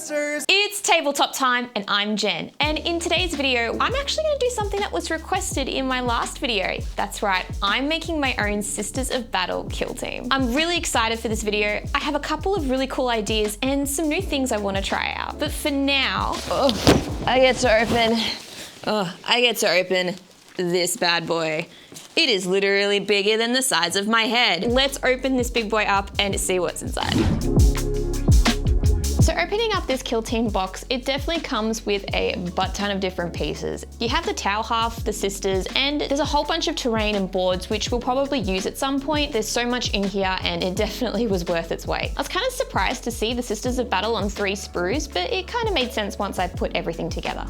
answers. It's tabletop time and I'm Jen. And in today's video, I'm actually gonna do something that was requested in my last video. That's right, I'm making my own Sisters of Battle kill team. I'm really excited for this video. I have a couple of really cool ideas and some new things I wanna try out. But for now, I get to open this bad boy. It is literally bigger than the size of my head. Let's open this big boy up and see what's inside. So opening up this kill team box, it definitely comes with a butt ton of different pieces. You have the towel half, the sisters, and there's a whole bunch of terrain and boards which we'll probably use at some point. There's so much in here and it definitely was worth its weight. I was kind of surprised to see the Sisters of Battle on 3 sprues, but it kind of made sense once I put everything together.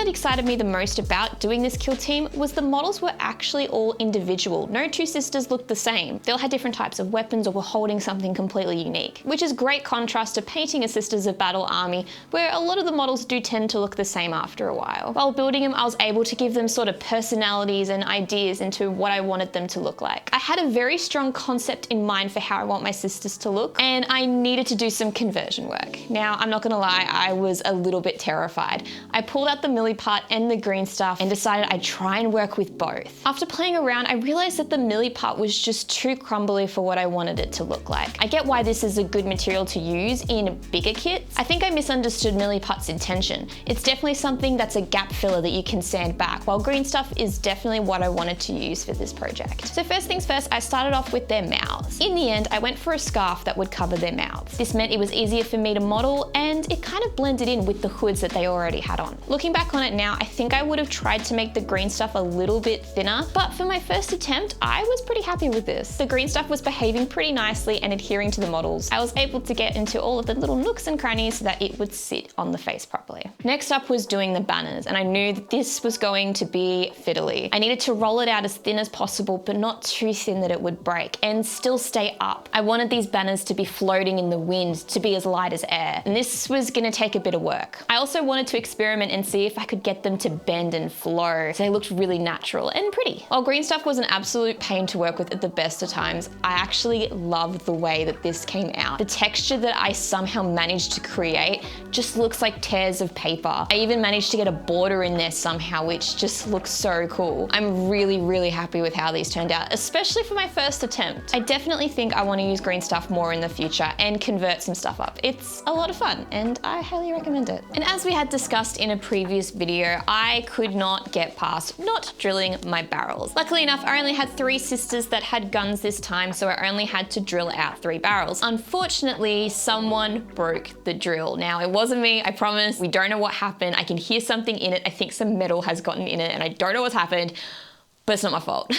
What excited me the most about doing this kill team was the models were actually all individual. No two sisters looked the same. They all had different types of weapons or were holding something completely unique, which is great contrast to painting a Sisters of Battle army where a lot of the models do tend to look the same after a while. While building them, I was able to give them sort of personalities and ideas into what I wanted them to look like. I had a very strong concept in mind for how I want my sisters to look, and I needed to do some conversion work. Now, I'm not gonna lie, I was a little bit terrified. I pulled out the milli part and the green stuff and decided I'd try and work with both. After playing around, I realized that the milli part was just too crumbly for what I wanted it to look like. I get why this is a good material to use in bigger kits. I think I misunderstood milli part's intention. It's definitely something that's a gap filler that you can sand back, while green stuff is definitely what I wanted to use for this project. So first things first, I started off with their mouths. In the end, I went for a scarf that would cover their mouths. This meant it was easier for me to model and it kind of blended in with the hoods that they already had on. Looking back on it now, I think I would have tried to make the green stuff a little bit thinner, but for my first attempt, I was pretty happy with this. The green stuff was behaving pretty nicely and adhering to the models. I was able to get into all of the little nooks and crannies so that it would sit on the face properly. Next up was doing the banners, and I knew that this was going to be fiddly. I needed to roll it out as thin as possible, but not too thin that it would break and still stay up. I wanted these banners to be floating in the wind, to be as light as air, and this was gonna take a bit of work. I also wanted to experiment and see if I could get them to bend and flow so they looked really natural and pretty. While green stuff was an absolute pain to work with at the best of times, I actually loved the way that this came out. The texture that I somehow managed to create just looks like tears of paper. I even managed to get a border in there somehow, which just looks so cool. I'm really happy with how these turned out, especially for my first attempt. I definitely think I want to use green stuff more in the future and convert some stuff up. It's a lot of fun and I highly recommend it. And as we had discussed in a previous video, I could not get past not drilling my barrels. Luckily enough, I only had 3 sisters that had guns this time, so I only had to drill out 3 barrels. Unfortunately, someone broke the drill. Now, it wasn't me, I promise. We don't know what happened. I can hear something in it. I think some metal has gotten in it and I don't know what's happened, but it's not my fault.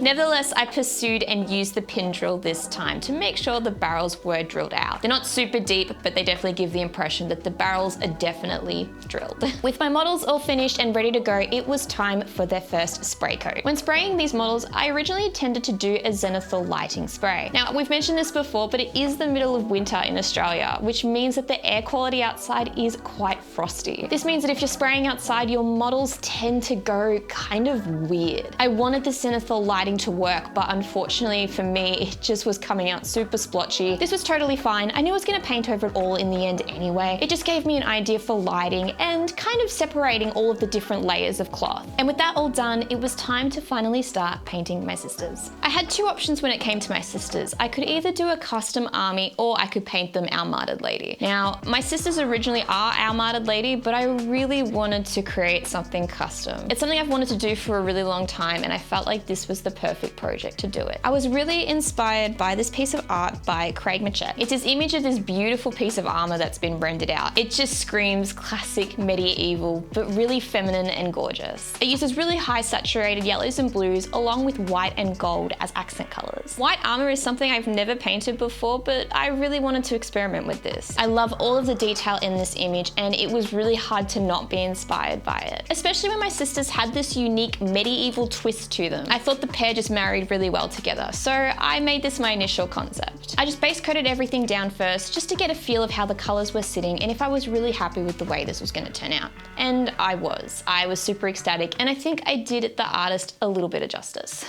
Nevertheless, I pursued and used the pin drill this time to make sure the barrels were drilled out. They're not super deep, but they definitely give the impression that the barrels are definitely drilled. With my models all finished and ready to go, it was time for their first spray coat. When spraying these models, I originally intended to do a zenithal lighting spray. Now, we've mentioned this before, but it is the middle of winter in Australia, which means that the air quality outside is quite frosty. This means that if you're spraying outside, your models tend to go kind of weird. I wanted the zenithal lighting to work, but unfortunately for me, it just was coming out super splotchy. This was totally fine. I knew I was gonna paint over it all in the end anyway. It just gave me an idea for lighting and kind of separating all of the different layers of cloth. And with that all done, it was time to finally start painting my sisters. I had 2 options when it came to my sisters. I could either do a custom army or I could paint them our martyred lady. Now, my sisters originally are our martyred lady, but I really wanted to create something custom. It's something I've wanted to do for a really long time, and I felt like this was the perfect project to do it. I was really inspired by this piece of art by Craig Machette. It's his image of this beautiful piece of armor that's been rendered out. It just screams classic medieval, but really feminine and gorgeous. It uses really high saturated yellows and blues along with white and gold as accent colors. White armor is something I've never painted before, but I really wanted to experiment with this. I love all of the detail in this image, and it was really hard to not be inspired by it, especially when my sisters had this unique medieval twist to them. I thought the pair just married really well together, so I made this my initial concept. I just base coated everything down first just to get a feel of how the colors were sitting and if I was really happy with the way this was going to turn out. And I was. I was super ecstatic, and I think I did the artist a little bit of justice.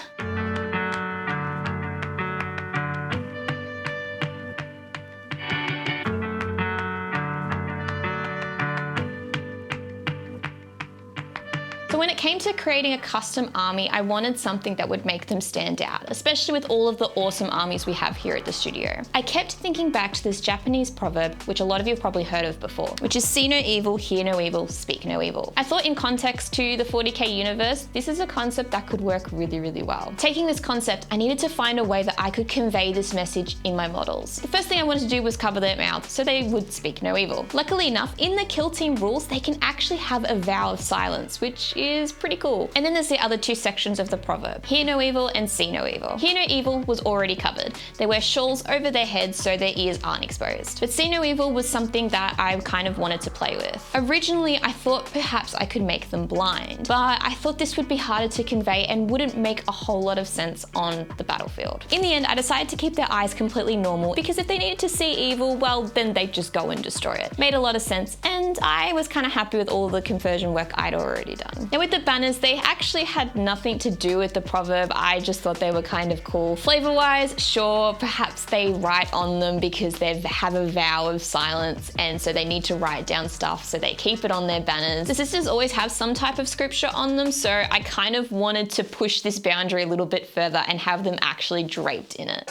So when it came to creating a custom army, I wanted something that would make them stand out, especially with all of the awesome armies we have here at the studio. I kept thinking back to this Japanese proverb, which a lot of you have probably heard of before, which is see no evil, hear no evil, speak no evil. I thought in context to the 40k universe, this is a concept that could work really, really well. Taking this concept, I needed to find a way that I could convey this message in my models. The first thing I wanted to do was cover their mouth so they would speak no evil. Luckily enough, in the kill team rules, they can actually have a vow of silence, which is pretty cool. And then there's the other two sections of the proverb, hear no evil and see no evil. Hear no evil was already covered. They wear shawls over their heads so their ears aren't exposed. But see no evil was something that I kind of wanted to play with. Originally, I thought perhaps I could make them blind, but I thought this would be harder to convey and wouldn't make a whole lot of sense on the battlefield. In the end, I decided to keep their eyes completely normal because if they needed to see evil, well, then they'd just go and destroy it. Made a lot of sense, and I was kind of happy with all the conversion work I'd already done. Now with the banners, they actually had nothing to do with the proverb. I just thought they were kind of cool. Flavor-wise, sure, perhaps they write on them because they have a vow of silence and so they need to write down stuff, so they keep it on their banners. The sisters always have some type of scripture on them, so I kind of wanted to push this boundary a little bit further and have them actually draped in it.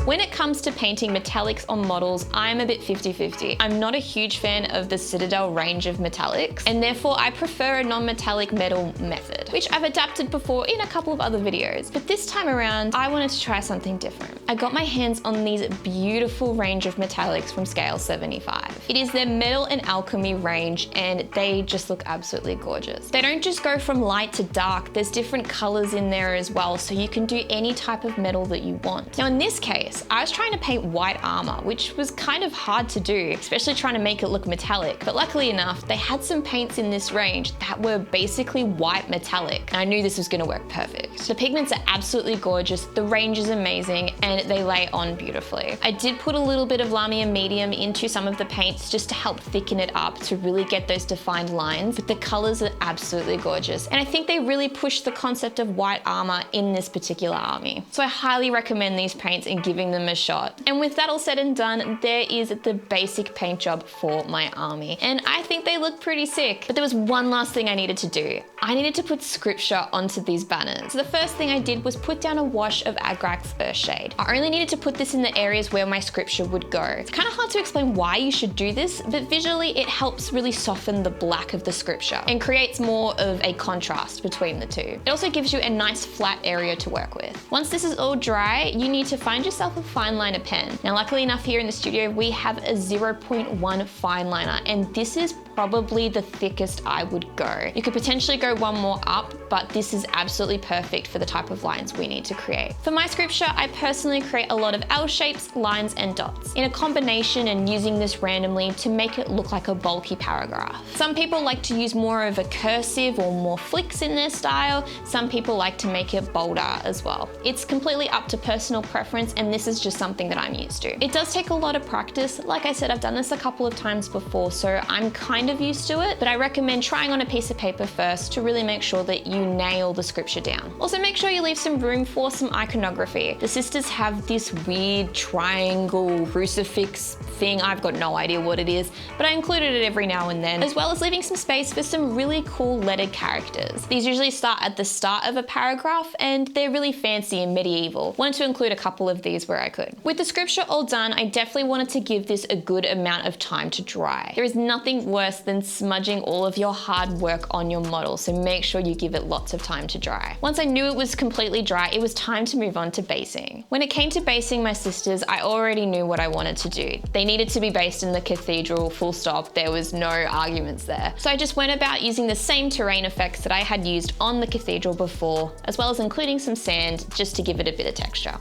When it comes to painting metallics on models, I'm a bit 50-50. I'm not a huge fan of the Citadel range of metallics, and therefore I prefer a non-metallic metal method, which I've adapted before in a couple of other videos. But this time around, I wanted to try something different. I got my hands on these beautiful range of metallics from Scale 75. It is their metal and alchemy range, and they just look absolutely gorgeous. They don't just go from light to dark, there's different colors in there as well, so you can do any type of metal that you want. Now in this case, I was trying to paint white armor, which was kind of hard to do, especially trying to make it look metallic. But luckily enough, they had some paints in this range that were basically white metallic, and I knew this was going to work perfect. The pigments are absolutely gorgeous, the range is amazing, and they lay on beautifully. I did put a little bit of Lamia medium into some of the paints just to help thicken it up to really get those defined lines, but the colors are absolutely gorgeous. And I think they really pushed the concept of white armor in this particular army. So I highly recommend these paints and giving them a shot. And with that all said and done, there is the basic paint job for my army. And I think they look pretty sick. But there was one last thing I needed to do. I needed to put scripture onto these banners. So the first thing I did was put down a wash of Agrax Earthshade. I only needed to put this in the areas where my scripture would go. It's kind of hard to explain why you should do this, but visually it helps really soften the black of the scripture and creates more of a contrast between the two. It also gives you a nice flat area to work with. Once this is all dry, you need to find yourself a fine liner pen. Now luckily enough here in the studio we have a 0.1 fine liner, and this is probably the thickest I would go. You could potentially go one more up, but this is absolutely perfect for the type of lines we need to create. For my scripture, I personally create a lot of L shapes, lines, and dots in a combination and using this randomly to make it look like a bulky paragraph. Some people like to use more of a cursive or more flicks in their style. Some people like to make it bolder as well. It's completely up to personal preference, and this is just something that I'm used to. It does take a lot of practice. Like I said, I've done this a couple of times before, so I'm kind of used to it, but I recommend trying on a piece of paper first to really make sure that you nail the scripture down. Also make sure you leave some room for some iconography. The sisters have this weird triangle crucifix thing. I've got no idea what it is, but I included it every now and then, as well as leaving some space for some really cool lettered characters. These usually start at the start of a paragraph and they're really fancy and medieval. Wanted to include a couple of these where I could. With the scripture all done, I definitely wanted to give this a good amount of time to dry. There is nothing worse than smudging all of your hard work on your model, so make sure you give it lots of time to dry. Once I knew it was completely dry, it was time to move on to basing. When it came to basing my sisters, I already knew what I wanted to do. They needed to be based in the cathedral, full stop. There was no arguments there. So I just went about using the same terrain effects that I had used on the cathedral before, as well as including some sand just to give it a bit of texture.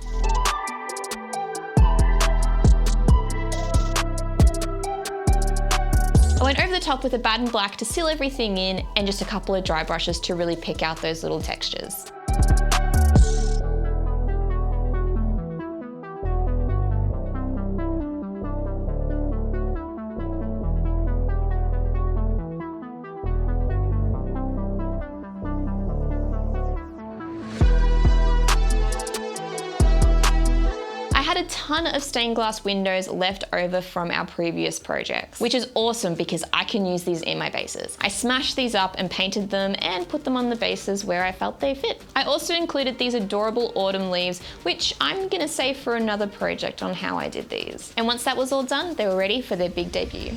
I went over the top with a Baden Black to seal everything in and just a couple of dry brushes to really pick out those little textures. I had a ton of stained glass windows left over from our previous projects, which is awesome because I can use these in my bases. I smashed these up and painted them and put them on the bases where I felt they fit. I also included these adorable autumn leaves, which I'm gonna save for another project on how I did these. And once that was all done, they were ready for their big debut.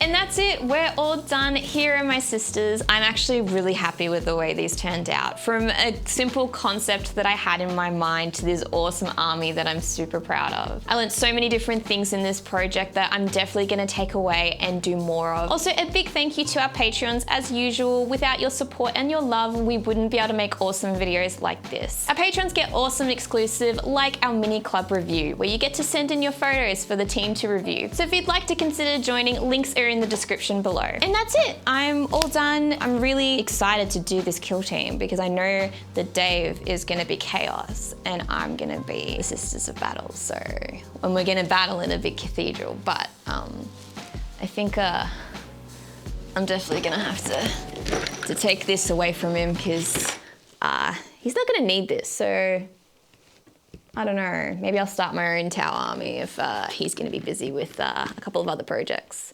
And that's it, we're all done. Here are my sisters. I'm actually really happy with the way these turned out. From a simple concept that I had in my mind to this awesome army that I'm super proud of. I learned so many different things in this project that I'm definitely gonna take away and do more of. Also, a big thank you to our Patreons. As usual, without your support and your love, we wouldn't be able to make awesome videos like this. Our Patrons get awesome exclusive, like our mini club review, where you get to send in your photos for the team to review. So if you'd like to consider joining, links are in the description below. And that's it, I'm all done. I'm really excited to do this kill team because I know that Dave is gonna be chaos and I'm gonna be the Sisters of Battle. So, and we're gonna battle in a big cathedral, but I think I'm definitely gonna have to take this away from him because he's not gonna need this. So I don't know, maybe I'll start my own tower army if he's gonna be busy with a couple of other projects.